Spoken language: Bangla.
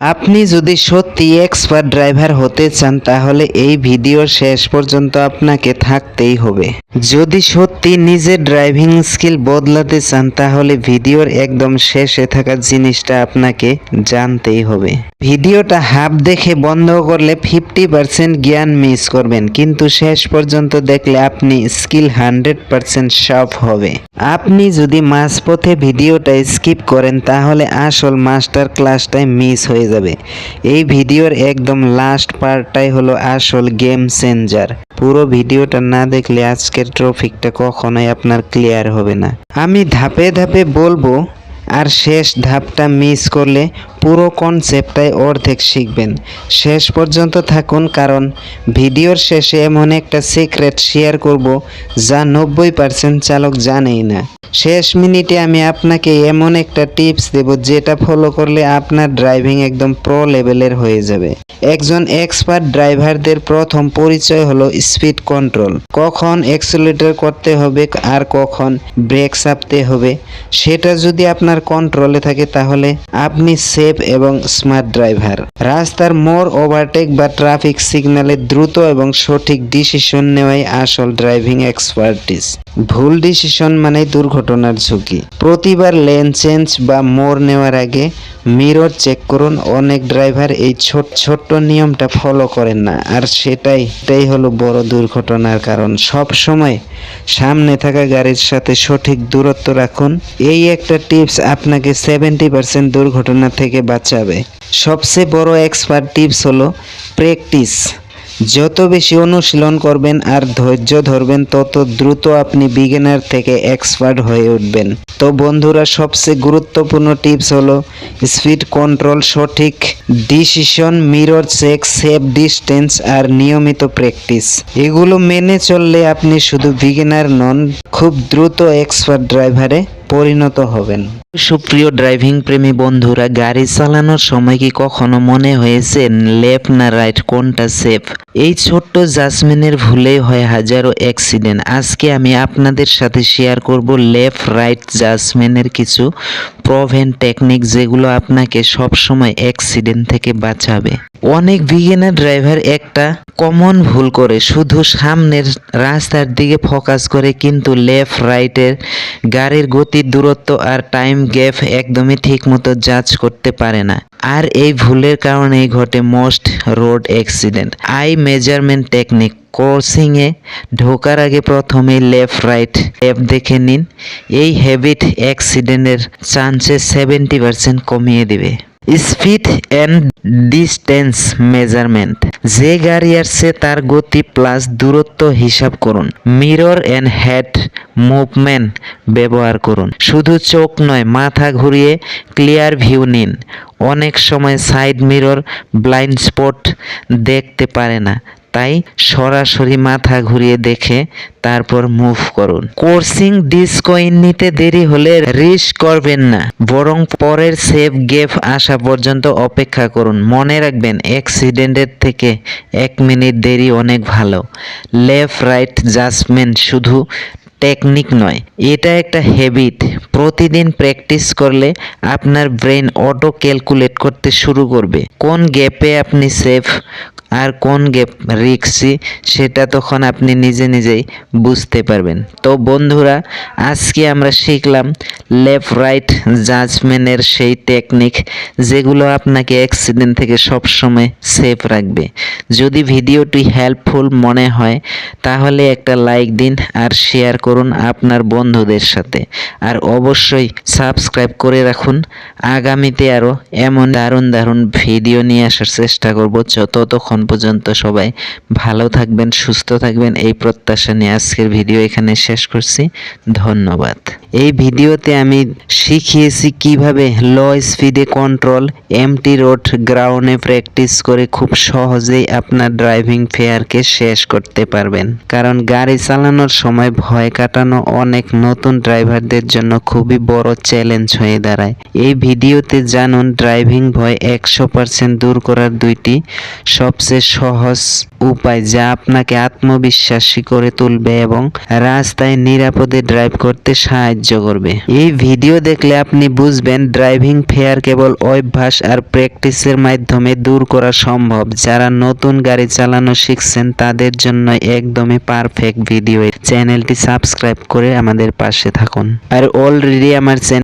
আপনি যদি সত্যি এক্সপার্ট ড্রাইভার হতে চান তাহলে এই ভিডিওর শেষ পর্যন্ত আপনাকে থাকতেই হবে। যদি সত্যি নিজের ড্রাইভিং স্কিল বদলাতে চান তাহলে ভিডিওর একদম শেষে থাকা জিনিসটা আপনাকে জানতেই হবে। ভিডিওটা হাফ দেখে বন্ধ করলে 50% জ্ঞান মিস করবেন, কিন্তু শেষ পর্যন্ত দেখলে আপনি স্কিল 100% শার্প হবে। আপনি যদি মাঝপথে ভিডিওটা স্কিপ করেন তাহলে আসল মাস্টার ক্লাসটাই মিস হয়ে যাবে। এই ভিডিওর একদম লাস্ট পার্টটাই হলো আসল গেম চেঞ্জার। পুরো ভিডিওটা না দেখলে আজকের টপিকটা কখনোই আপনার ক্লিয়ার হবে না। আমি ধাপে ধাপে বলবো, আর শেষ ধাপটা মিস করলে পুরো কনসেপ্টটাই অর্ধেক শিখবেন। শেষ পর্যন্ত থাকুন, কারণ ভিডিওর শেষে এমন একটা সিক্রেট শেয়ার করব যা 90% চালক জানেই না। শেষ মিনিটে আমি আপনাকে এমন একটা টিপস দেব যেটা ফলো করলে আপনার ড্রাইভিং একদম প্রো লেভেলের হয়ে যাবে। একজন এক্সপার্ট ড্রাইভারদের প্রথম পরিচয় হলো স্পিড কন্ট্রোল। কখন অ্যাক্সিলারেটর করতে হবে আর কখন ব্রেক চাপতে হবে সেটা যদি আপনার কন্ট্রোলে থাকে তাহলে আপনি সেফ এবং স্মার্ট ড্রাইভার। রাস্তার মোড়, ওভারটেক বা ট্রাফিক সিগন্যালে দ্রুত এবং সঠিক ডিসিশন নেওয়াই আসল ড্রাইভিং এক্সপার্টিস। ভুল ডিসিশন মানে দুর্ঘটনার ঝুঁকি। প্রতিবার লেন চেঞ্জ বা মোড় নেওয়ার আগে মিরর চেক করুন। অনেক ড্রাইভার এই ছোট্ট নিয়মটা ফলো করেন না, আর সেটাই হলো বড় দুর্ঘটনার কারণ। সব সময় সামনে থাকা গাড়ির সাথে সঠিক দূরত্ব রাখুন। এই একটা টিপস আপনাকে 70% দুর্ঘটনা থেকে বাঁচাবে। সবচেয়ে বড় এক্সপার্ট টিপস হলো প্র্যাকটিস। যত বেশি অনুশীলন করবেন আর ধৈর্য ধরবেন তত দ্রুত আপনি বিগিনার থেকে এক্সপার্ট হয়ে উঠবেন। তো বন্ধুরা, সবচেয়ে গুরুত্বপূর্ণ টিপস হলো স্পিড কন্ট্রোল, সঠিক decision, mirror check, safe distance আর নিয়মিত প্র্যাকটিস। এগুলো মেনে চললে আপনি শুধু বিগিনার নন, খুব দ্রুত এক্সপার্ট ড্রাইভারে পরিণত হবেন। সুপ্রিয় ড্রাইভিং প্রেমী বন্ধুরা, গাড়ি চালানোর সময় কি কখনো মনে হয়েছে লেফট না রাইট, কোনটা সেফ? এই ছোট্ট জাজমেন্টের ভুলেই হয় হাজারো অ্যাক্সিডেন্ট। আজকে আমি আপনাদের সাথে শেয়ার করব লেফট রাইট জাজমেন্টের কিছু প্রভেন টেকনিক যেগুলো আপনাকে সবসময় অ্যাক্সিডেন্ট থেকে বাঁচাবে। অনেক বিগিনার ড্রাইভার একটা কমন ভুল করে, শুধু সামনের রাস্তার দিকে ফোকাস করে কিন্তু লেফট রাইটের গাড়ির গতির দূরত্ব আর টাইম গ্যাপ একদমই ঠিক মতো জাজ করতে পারে না। আর এই ভুলের কারণেই ঘটে most road accident. Eye measurement technique. ক্রসিংয়ে ঢোকার আগে প্রথমে লেফট রাইট ম্যাপ দেখে নিন। এই হ্যাবিট অ্যাক্সিডেন্টের চান্সেস 70% কমিয়ে দেবে। Speed and distance measurement. যে গাড়ি আসছে তার গতি প্লাস দূরত্ব হিসাব করুন। মিরর অ্যান্ড হেড মুভমেন্ট ব্যবহার করুন। শুধু চোখ নয়, মাথা ঘুরিয়ে ক্লিয়ার ভিউ নিন। অনেক সময় সাইড মিরর ব্লাইন্ড স্পট দেখতে পারে না, তাই সরাসরি মাথা ঘুরিয়ে দেখে তারপর মুভ করুন। কোর্সিং ডিসকয়েন নিতে দেরি হলে রিস্ক করবেন না, বরং পরের সেফ গ্যাপ আসা পর্যন্ত অপেক্ষা করুন। মনে রাখবেন, অ্যাক্সিডেন্টের থেকে 1 মিনিট দেরি অনেক ভালো। লেফট রাইট জাজমেন্ট শুধু টেকনিক নয়, এটা একটা হ্যাবিট। প্রতিদিন প্র্যাকটিস করলে আপনার ব্রেন অটো ক্যালকুলেট করতে শুরু করবে কোন গ্যাপে আপনি সেফ আর কোন গ্যাপ রিস্কি, সেটা তখন আপনি নিজেই বুঝতে পারবেন। তো বন্ধুরা, আজকে আমরা শিখলাম লেফট রাইট জাজমেন্টের সেই টেকনিক যেগুলো আপনাকে অ্যাক্সিডেন্ট থেকে সবসময় সেফ রাখবে। যদি ভিডিওটি হেল্পফুল মনে হয় তাহলে একটা লাইক দিন আর শেয়ার করুন আপনার বন্ধুদের সাথে। আর অবশ্যই সাবস্ক্রাইব করে রাখুন। আগামীতে আরও এমন দারুণ ভিডিও নিয়ে আসার চেষ্টা করব। ততক্ষণ পর্যন্ত সবাই ভালো থাকবেন, সুস্থ থাকবেন, এই প্রত্যাশা নিয়ে আজকের ভিডিও এখানে শেষ করছি। ধন্যবাদ। এই ভিডিওতে আমি শিখিয়েছি কিভাবে লো স্পিডে কন্ট্রোল, এমটি রোড গ্রাউন্ডে প্র্যাকটিস করে খুব সহজেই আপনার ড্রাইভিং ফেয়ারকে শেষ করতে পারবেন। কারণ গাড়ি চালানোর সময় ভয় কাটানো অনেক নতুন ড্রাইভারদের জন্য খুবই বড় চ্যালেঞ্জ হয়ে দাঁড়ায়। এই ভিডিওতে জানুন ড্রাইভিং ভয় 100% দূর করার 2টি সবচেয়ে সবচেয়ে সহজ উপায় যা আপনাকে আত্মবিশ্বাসী করে তুলবে এবং রাস্তায় নিরাপদে ড্রাইভ করতে সাহায্য করবে। এই ভিডিও দেখলে আপনি বুঝবেন ড্রাইভিং ফিয়ার কেবল অভ্যাস আর প্র্যাকটিসের মাধ্যমে দূর করা সম্ভব। যারা নতুন গাড়ি চালানো শিখছেন তাদের জন্য একদমই পারফেক্ট ভিডিও। চ্যানেলটি সাবস্ক্রাইব করে আমাদের পাশে থাকুন। আর অলরেডি আমার চ্যানেল